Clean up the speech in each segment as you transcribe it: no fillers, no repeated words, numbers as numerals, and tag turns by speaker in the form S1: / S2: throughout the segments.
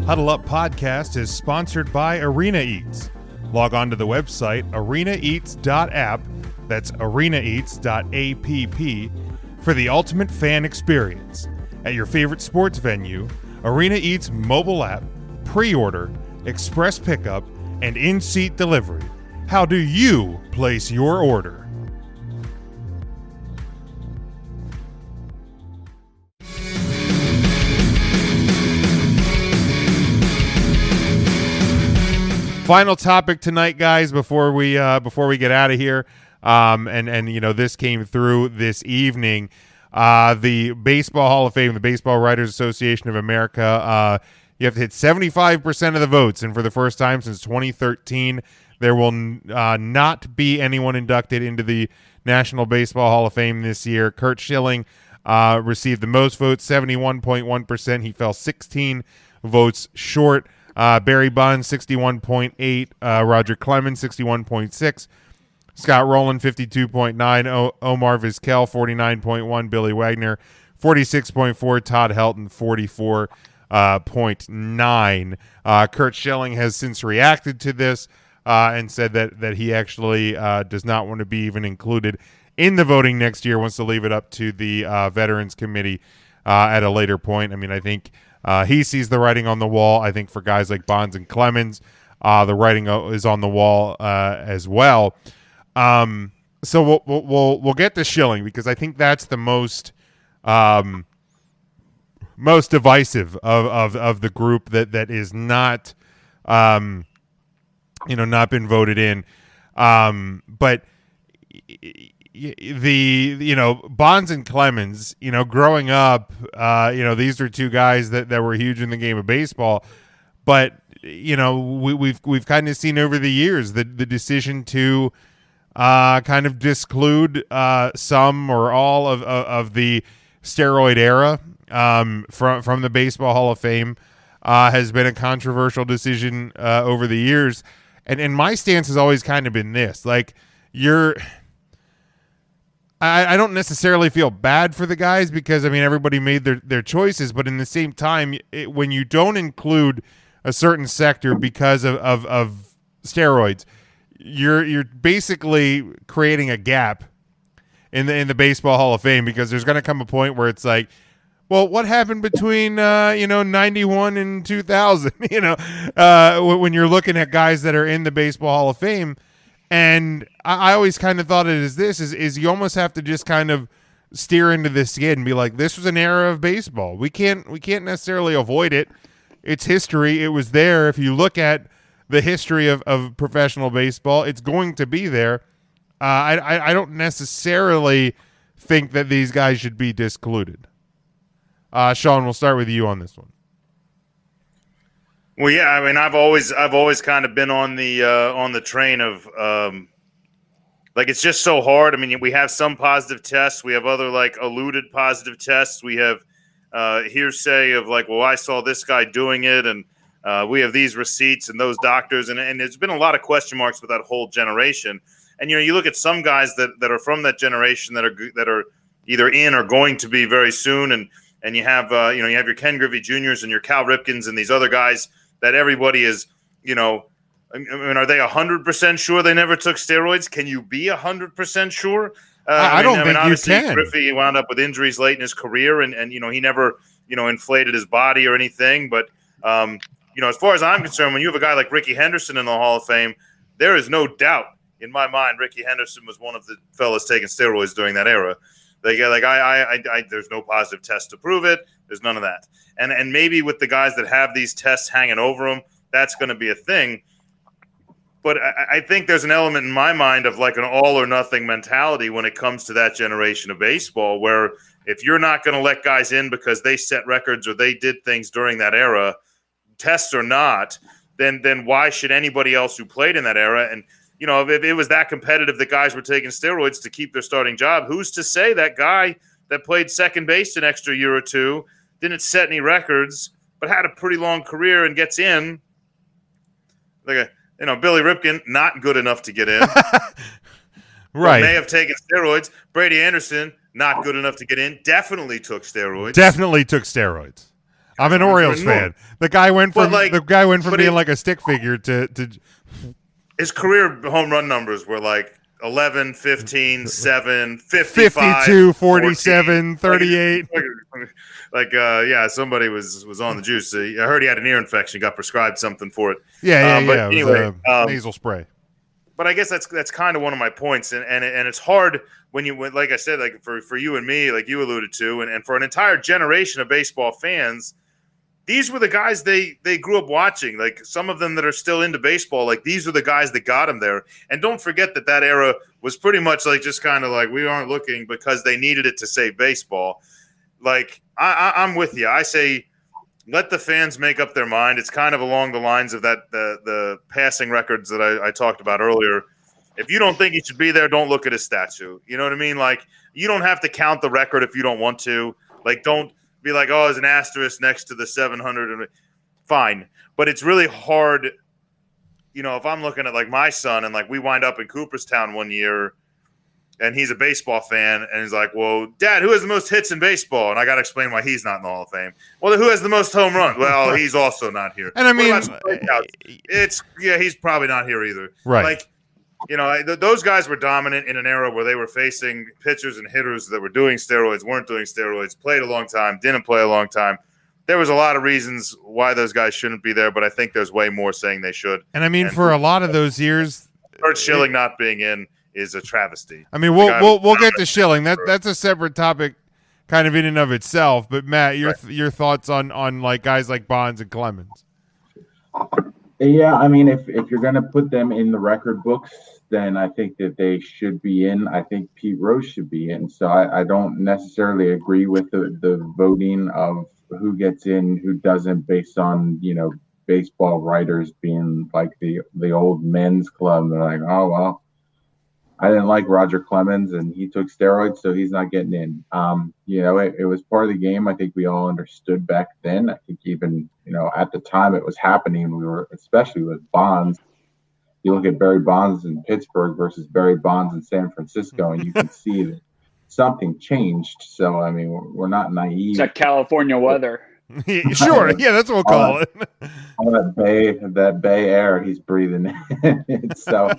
S1: Huddle Up Podcast is sponsored by Arena Eats. Log on to the website arenaeats.app, that's arenaeats.app, for the ultimate fan experience. At your favorite sports venue, Arena Eats mobile app, pre-order, express pickup, and in-seat delivery. How do you place your order? Final topic tonight, guys, before we get out of here. And you know, this came through this evening. The Baseball Hall of Fame, the Baseball Writers Association of America, you have to hit 75% of the votes, and for the first time since 2013, there will not be anyone inducted into the National Baseball Hall of Fame this year. Curt Schilling received the most votes, 71.1%. He fell 16 votes short. Barry Bonds, 61.8. Roger Clemens, 61.6. Scott Rowland, 52.9. Omar Vizquel, 49.1. Billy Wagner, 46.4. Todd Helton, 44.9. Curt Schilling has since reacted to this and said that he actually does not want to be even included in the voting next year, wants to leave it up to the Veterans Committee at a later point. I mean, I think he sees the writing on the wall. I think for guys like Bonds and Clemens, the writing is on the wall as well. So we'll get to Schilling because I think that's the most divisive of the group that is not not been voted in. But Bonds and Clemens, growing up, these are two guys that were huge in the game of baseball, but we've kind of seen over the years the decision to kind of disclude some or all of the steroid era from the Baseball Hall of Fame has been a controversial decision over the years, and my stance has always kind of been this: like I don't necessarily feel bad for the guys because, I mean, everybody made their choices, but in the same time, when you don't include a certain sector because of steroids, you're basically creating a gap in the Baseball Hall of Fame, because there's going to come a point where it's like, well, what happened between 91 and 2000? When you're looking at guys that are in the Baseball Hall of Fame. And I always kind of thought it as this is you almost have to just kind of steer into this again and be like, this was an era of baseball. We can't necessarily avoid it. It's history. It was there. If you look at the history of professional baseball, it's going to be there. I don't necessarily think that these guys should be discluded. Sean, we'll start with you on this one.
S2: Well, yeah, I mean, I've always kind of been on the train of like, it's just so hard. I mean, we have some positive tests, we have other like alluded positive tests, we have hearsay of like, well, I saw this guy doing it, and we have these receipts and those doctors, and there's been a lot of question marks with that whole generation. And you look at some guys that are from that generation that are either in or going to be very soon, and you have you have your Ken Griffey Juniors and your Cal Ripkens and these other guys that everybody is, I mean, are they 100% sure they never took steroids? Can you be 100% sure?
S1: I don't think you can.
S2: Griffey wound up with injuries late in his career, and he never, inflated his body or anything. But, as far as I'm concerned, when you have a guy like Rickey Henderson in the Hall of Fame, there is no doubt in my mind Rickey Henderson was one of the fellas taking steroids during that era. There's no positive test to prove it. There's none of that. And maybe with the guys that have these tests hanging over them, that's going to be a thing. But I think there's an element in my mind of like an all or nothing mentality when it comes to that generation of baseball, where if you're not going to let guys in because they set records or they did things during that era, tests or not, then why should anybody else who played in that era? And if it was that competitive that guys were taking steroids to keep their starting job, who's to say that guy that played second base an extra year or two, didn't set any records, but had a pretty long career and gets in? Like Billy Ripken, not good enough to get in.
S1: Right.
S2: May have taken steroids. Brady Anderson, not good enough to get in. Definitely took steroids.
S1: I'm an Orioles fan. The guy went from being like a stick figure to
S2: his career home run numbers were like 11, 15, 7, 55,
S1: 52, 47, 38.
S2: Somebody was on the juice. I heard he had an ear infection, got prescribed something for it.
S1: But
S2: anyway,
S1: nasal spray.
S2: But I guess that's kind of one of my points, and it's hard when like I said, like for you and me, like you alluded to, and for an entire generation of baseball fans, these were the guys they grew up watching. Like some of them that are still into baseball, like these are the guys that got them there. And don't forget that era was pretty much like just kind of like we aren't looking because they needed it to save baseball. Like I'm with you. I say let the fans make up their mind. It's kind of along the lines of that the passing records that I talked about earlier. If you don't think he should be there, don't look at his statue. You know what I mean? Like you don't have to count the record if you don't want to. Like don't be like, oh, there's an asterisk next to the 700. Fine. But it's really hard. You know, if I'm looking at like my son and like we wind up in Cooperstown one year and he's a baseball fan and he's like, well, Dad, who has the most hits in baseball? And I got to explain why he's not in the Hall of Fame. Well, who has the most home runs? Well, he's also not here.
S1: And I mean,
S2: he's probably not here either.
S1: Right.
S2: Like, you know, those guys were dominant in an era where they were facing pitchers and hitters that were doing steroids, weren't doing steroids, played a long time, didn't play a long time. There was a lot of reasons why those guys shouldn't be there, but I think there's way more saying they should.
S1: And I mean, for a lot of those years,
S2: Curt Schilling not being in is a travesty.
S1: I mean, we'll get to Schilling. That's a separate topic, kind of in and of itself. But Matt, your thoughts on like guys like Bonds and Clemens?
S3: Yeah, I mean, if you're going to put them in the record books, then I think that they should be in. I think Pete Rose should be in. So I don't necessarily agree with the voting of who gets in, who doesn't, based on, you know, baseball writers being like the old men's club. They're like, oh, well, I didn't like Roger Clemens and he took steroids, so he's not getting in. You know, it was part of the game. I think we all understood back then. I think even, you know, at the time it was happening, we were, especially with Bonds. You look at Barry Bonds in Pittsburgh versus Barry Bonds in San Francisco, and you can see that something changed. So, I mean, we're not naive.
S4: It's like California weather.
S1: Sure, yeah, that's what we'll call it.
S3: All that Bay air he's breathing in. So,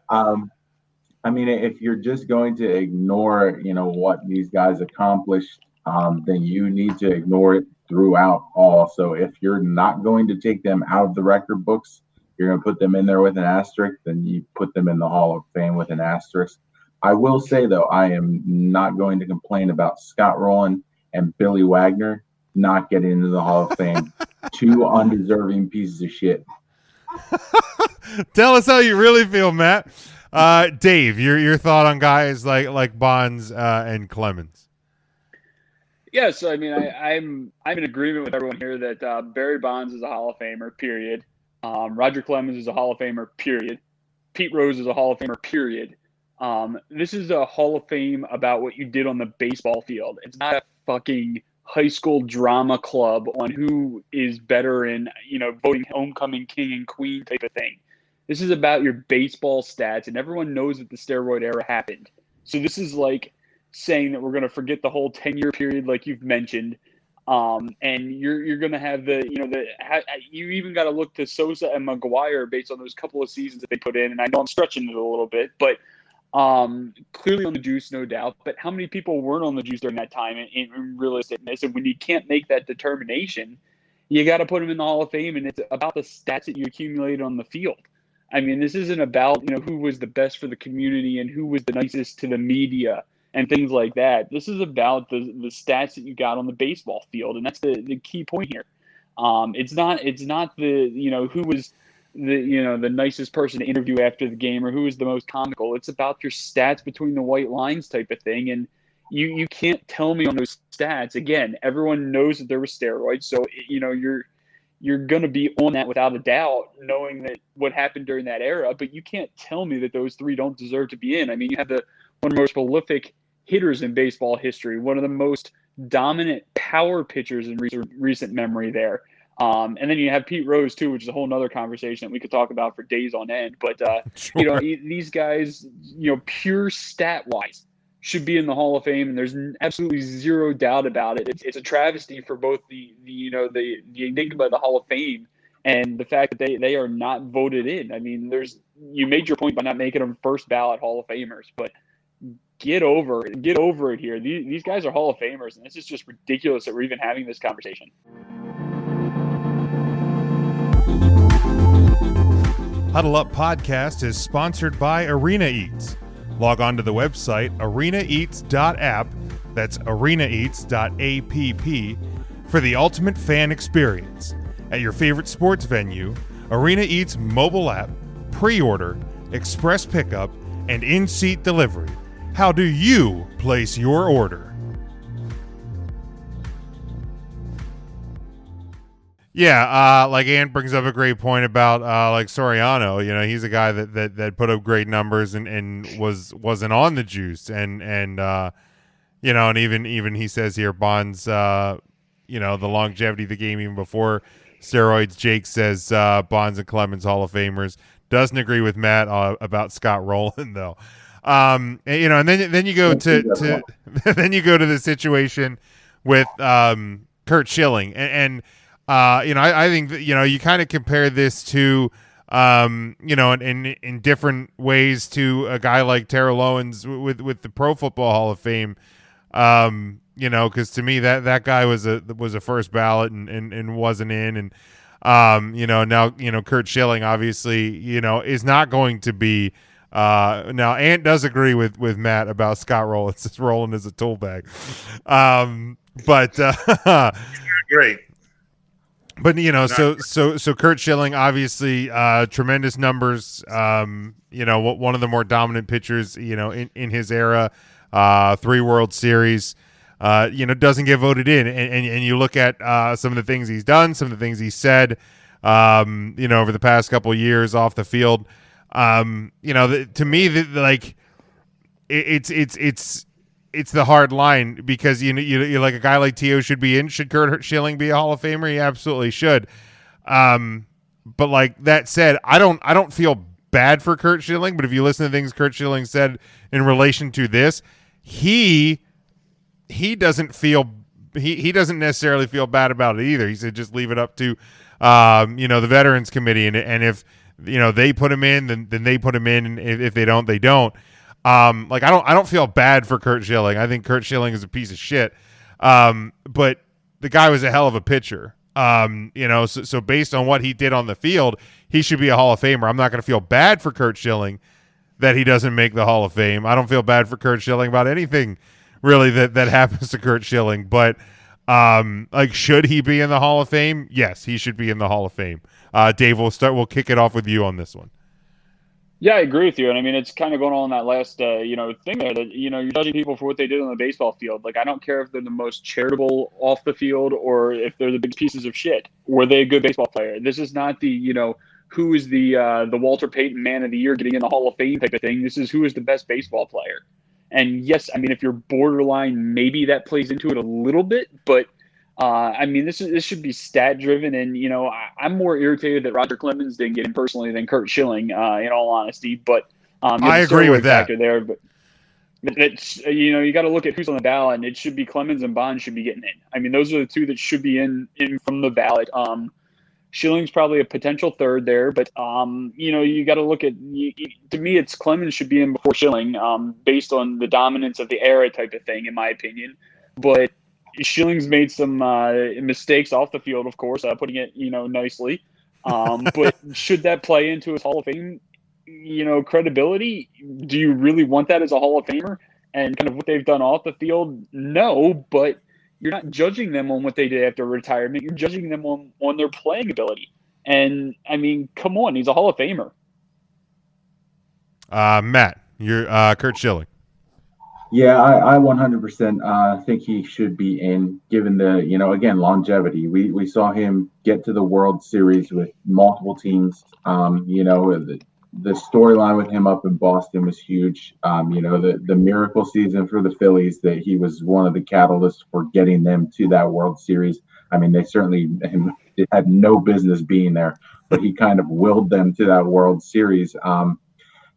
S3: I mean, if you're just going to ignore, you know, what these guys accomplished, then you need to ignore it throughout all. So if you're not going to take them out of the record books, you're going to put them in there with an asterisk, then you put them in the Hall of Fame with an asterisk. I will say, though, I am not going to complain about Scott Rowland and Billy Wagner not getting into the Hall of Fame. Two undeserving pieces of shit.
S1: Tell us how you really feel, Matt. Dave, your thought on guys like Bonds and Clemens?
S4: Yes, I mean I'm in agreement with everyone here that Barry Bonds is a Hall of Famer. Period. Roger Clemens is a Hall of Famer. Period. Pete Rose is a Hall of Famer. Period. This is a Hall of Fame about what you did on the baseball field. It's not a fucking high school drama club on who is better in, you know, voting homecoming king and queen type of thing. This is about your baseball stats, and everyone knows that the steroid era happened. So this is like saying that we're going to forget the whole 10-year period, like you've mentioned, and you're going to have you even got to look to Sosa and McGuire based on those couple of seasons that they put in. And I know I'm stretching it a little bit, but clearly on the juice, no doubt. But how many people weren't on the juice during that time in realisticness? And when you can't make that determination, you got to put them in the Hall of Fame, and it's about the stats that you accumulated on the field. I mean, this isn't about, you know, who was the best for the community and who was the nicest to the media and things like that. This is about the stats that you got on the baseball field, and that's the key point here. It's not the, you know, who was the nicest person to interview after the game or who was the most comical. It's about your stats between the white lines type of thing, and you can't tell me on those stats. Again, everyone knows that there were steroids, so you know you're going to be on that without a doubt, knowing that what happened during that era, but you can't tell me that those three don't deserve to be in. I mean, you have one of the most prolific hitters in baseball history, one of the most dominant power pitchers in recent memory there. And then you have Pete Rose too, which is a whole nother conversation that we could talk about for days on end. But,
S1: Sure.
S4: You know, these guys, you know, pure stat wise, should be in the Hall of Fame, and there's absolutely zero doubt about it. It's a travesty for both the enigma of the Hall of Fame and the fact that they are not voted in. I mean, you made your point by not making them first ballot Hall of Famers, but get over it here. These guys are Hall of Famers, and this is just ridiculous that we're even having this conversation.
S1: Huddle Up Podcast is sponsored by Arena Eats. Log on to the website arenaeats.app, that's arenaeats.app, for the ultimate fan experience. At your favorite sports venue, Arena Eats mobile app, pre-order, express pickup, and in-seat delivery. How do you place your order? Yeah, like Ant brings up a great point about like Soriano. You know, he's a guy that put up great numbers and wasn't on the juice, and you know, and even he says here Bonds, you know, the longevity of the game even before steroids. Jake says Bonds and Clemens Hall of Famers. Doesn't agree with Matt about Scott Rowland though. And, you know, and then you go to then you go to the situation with Curt Schilling and you know, I think that, you know, you kind of compare this to, you know, in different ways to a guy like Terrell Owens with the Pro Football Hall of Fame, you know, because to me that guy was a first ballot and wasn't in, and you know, now, you know, Curt Schilling obviously, you know, is not going to be. Now Ant does agree with Matt about Scott Rowland. Says Rowland is a tool bag, but
S2: great.
S1: But, you know, so Curt Schilling, obviously, tremendous numbers. You know, one of the more dominant pitchers, you know, in his era, 3 World Series, you know, doesn't get voted in. And you look at some of the things he's done, some of the things he said, you know, over the past couple of years off the field. You know, to me, like, it's the hard line, because you like a guy like Tio should be in. Should Curt Schilling be a Hall of Famer? He absolutely should. But like that said, I don't feel bad for Curt Schilling. But if you listen to things Curt Schilling said in relation to this, he doesn't necessarily feel bad about it either. He said just leave it up to you know, the Veterans Committee, and if you know they put him in, then they put him in, and if they don't, they don't. Like I don't feel bad for Curt Schilling. I think Curt Schilling is a piece of shit. But the guy was a hell of a pitcher. You know, so based on what he did on the field, he should be a Hall of Famer. I'm not going to feel bad for Curt Schilling that he doesn't make the Hall of Fame. I don't feel bad for Curt Schilling about anything really that happens to Curt Schilling. But like, should he be in the Hall of Fame? Yes, he should be in the Hall of Fame. Dave, we'll kick it off with you on this one.
S4: Yeah, I agree with you. And I mean, it's kind of going on that last, you know, thing there that, you know, you're judging people for what they did on the baseball field. Like, I don't care if they're the most charitable off the field or if they're the big pieces of shit. Were they a good baseball player? This is not the, you know, who is the Walter Payton Man of the Year getting in the Hall of Fame type of thing. This is who is the best baseball player. And yes, I mean, if you're borderline, maybe that plays into it a little bit, but I mean, this should be stat driven, and you know, I'm more irritated that Roger Clemens didn't get in personally than Curt Schilling, in all honesty. But
S1: I agree with that.
S4: There, but it's, you know, you got to look at who's on the ballot, and it should be Clemens and Bond should be getting in. I mean, those are the two that should be in from the ballot. Schilling's probably a potential third there, but you know, you got to look at. To me, it's Clemens should be in before Schilling, based on the dominance of the era type of thing, in my opinion. But Schilling's made some mistakes off the field, of course, putting it, you know, nicely. But should that play into his Hall of Fame, you know, credibility? Do you really want that as a Hall of Famer? And kind of what they've done off the field? No, but you're not judging them on what they did after retirement. You're judging them on their playing ability. And, I mean, come on, he's a Hall of Famer.
S1: Matt, you're Curt Schilling.
S3: Yeah, I 100% think he should be in, given the, you know, again, longevity. We saw him get to the World Series with multiple teams. You know, the storyline with him up in Boston was huge. You know, the miracle season for the Phillies, that he was one of the catalysts for getting them to that World Series. I mean, they certainly had no business being there, but he kind of willed them to that World Series.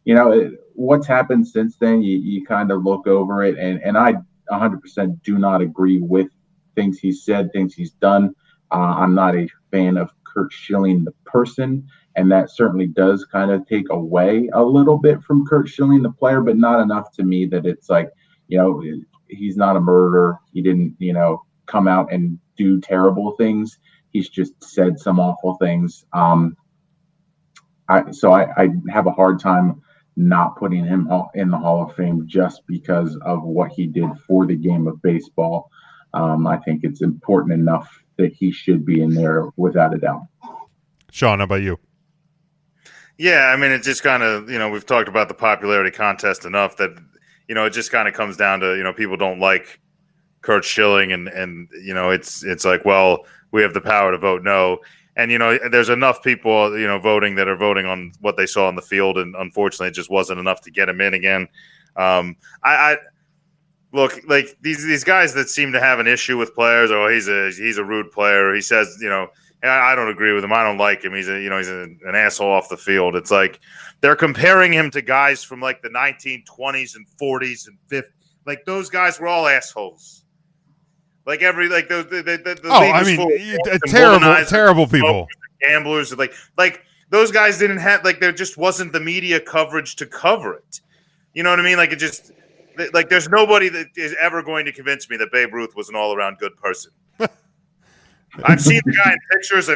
S3: You know, what's happened since then, you kind of look over it, and I 100% do not agree with things he's said, things he's done. I'm not a fan of Curt Schilling, the person, and that certainly does kind of take away a little bit from Curt Schilling, the player, but not enough to me that it's like, he's not a murderer. He didn't, come out and do terrible things. He's just said some awful things. I have a hard time not putting him in the Hall of Fame just because of what he did for the game of baseball. I think it's important enough that he should be in there without a doubt.
S1: Sean, how about you?
S2: Yeah, I mean, it just kind of, we've talked about the popularity contest enough that, it just kind of comes down to, people don't like Curt Schilling and it's like, well, we have the power to vote no. And, there's enough people, voting that are voting on what they saw on the field. And unfortunately, it just wasn't enough to get him in again. I look, like these guys that seem to have an issue with players. Oh, he's a rude player. He says, I don't agree with him. I don't like him. He's an asshole off the field. It's like they're comparing him to guys from like the 1920s and 40s and 50s. Like those guys were all assholes. Like
S1: terrible people,
S2: gamblers, like those guys didn't have, like, there just wasn't the media coverage to cover it. You know what I mean? Like, it just, like, there's nobody that is ever going to convince me that Babe Ruth was an all-around good person. I've seen the guy in pictures.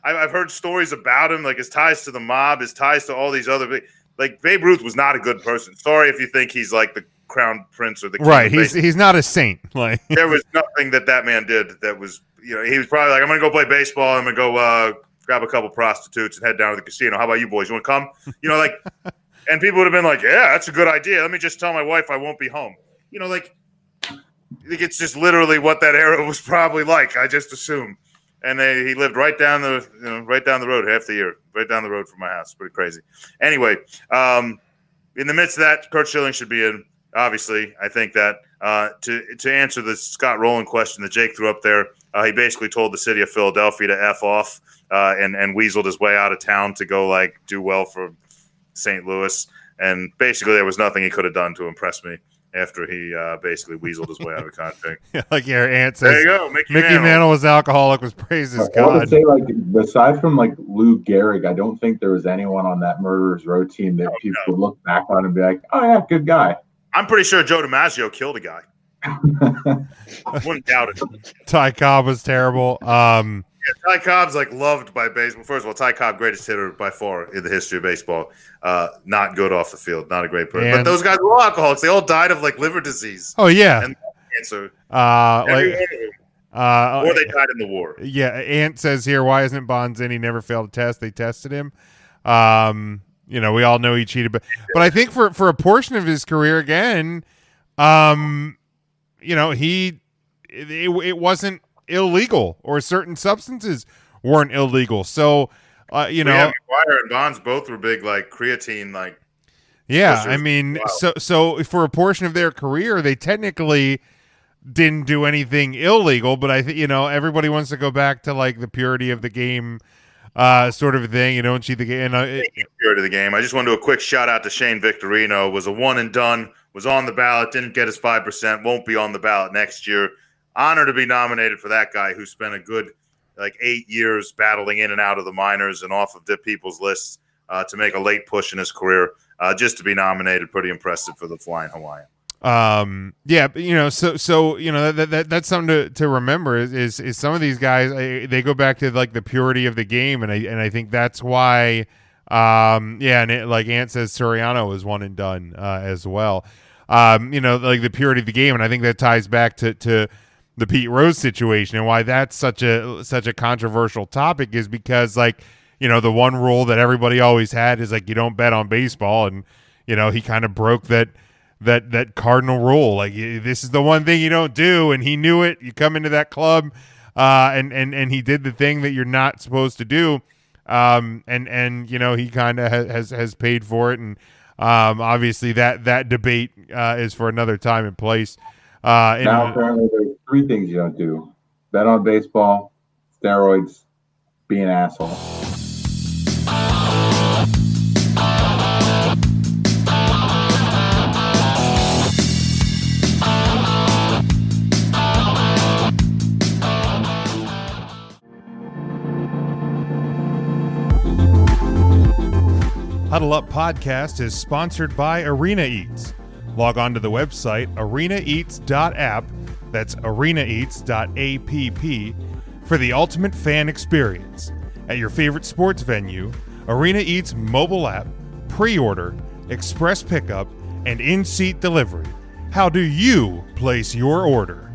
S2: I've heard stories about him, like his ties to the mob, his ties to all these other, like, Babe Ruth was not a good person. Sorry if you think he's like the crown prince or the king.
S1: Right. He's not a saint. Like,
S2: there was nothing that man did that was, he was probably like, I'm going to go play baseball. I'm going to go grab a couple prostitutes and head down to the casino. How about you boys? You want to come? And people would have been like, yeah, that's a good idea. Let me just tell my wife I won't be home. Like it's just literally what that era was probably like. I just assume. And he lived right down the road half the year, right down the road from my house. Pretty crazy. Anyway, in the midst of that, Curt Schilling should be in. Obviously, I think that to answer the Scott Rowland question that Jake threw up there, he basically told the city of Philadelphia to F off and weaseled his way out of town to go do well for St. Louis. And basically, there was nothing he could have done to impress me after he basically weaseled his way out of contract.
S1: Like your aunt says,
S2: there you go. Mickey
S1: Mantle was alcoholic, was praised as God.
S3: I would say, aside from Lou Gehrig, I don't think there was anyone on that Murderers Row team that people would look back on and be like, oh, yeah, good guy.
S2: I'm pretty sure Joe DiMaggio killed a guy. Wouldn't doubt it.
S1: Ty Cobb was terrible.
S2: Ty Cobb's loved by baseball. First of all, Ty Cobb, greatest hitter by far in the history of baseball. Not good off the field. Not a great person. But those guys were all alcoholics. They all died of liver disease.
S1: Oh yeah,
S2: and cancer.
S1: Or
S2: they died in the war.
S1: Yeah, Ant says here, why isn't Bonds in? He never failed a test. They tested him. We all know he cheated, but I think for a portion of his career, again, it wasn't illegal, or certain substances weren't illegal. So,
S2: McGuire and Bonds both were big, creatine,
S1: yeah.
S2: pushers.
S1: I mean,
S2: Wow.
S1: so for a portion of their career, they technically didn't do anything illegal, but I think everybody wants to go back to the purity of the game. Sort of thing, and cheat the game.
S2: Purity of the game. I just want to do a quick shout out to Shane Victorino. Was a one and done. Was on the ballot. Didn't get his 5%. Won't be on the ballot next year. Honor to be nominated for that guy who spent a good 8 years battling in and out of the minors and off of the people's lists to make a late push in his career. Just to be nominated, pretty impressive for the Flying Hawaiian.
S1: Yeah, but that's something to remember is some of these guys, they go back to the purity of the game, and I think that's why and Ant says Soriano was one and done as well. The purity of the game, and I think that ties back to the Pete Rose situation, and why that's such a controversial topic is because the one rule that everybody always had is you don't bet on baseball, and he kind of broke that cardinal rule. This is the one thing you don't do, and he knew it. You come into that club, and he did the thing that you're not supposed to do, and he kind of has paid for it, and obviously that debate is for another time and place.
S3: Now apparently there's 3 things you don't do: bet on baseball, steroids, be an asshole.
S1: Huddle Up Podcast is sponsored by Arena Eats. Log on to the website arenaeats.app, that's arenaeats.app, for the ultimate fan experience. At your favorite sports venue, Arena Eats mobile app, pre-order, express pickup, and in-seat delivery. How do you place your order?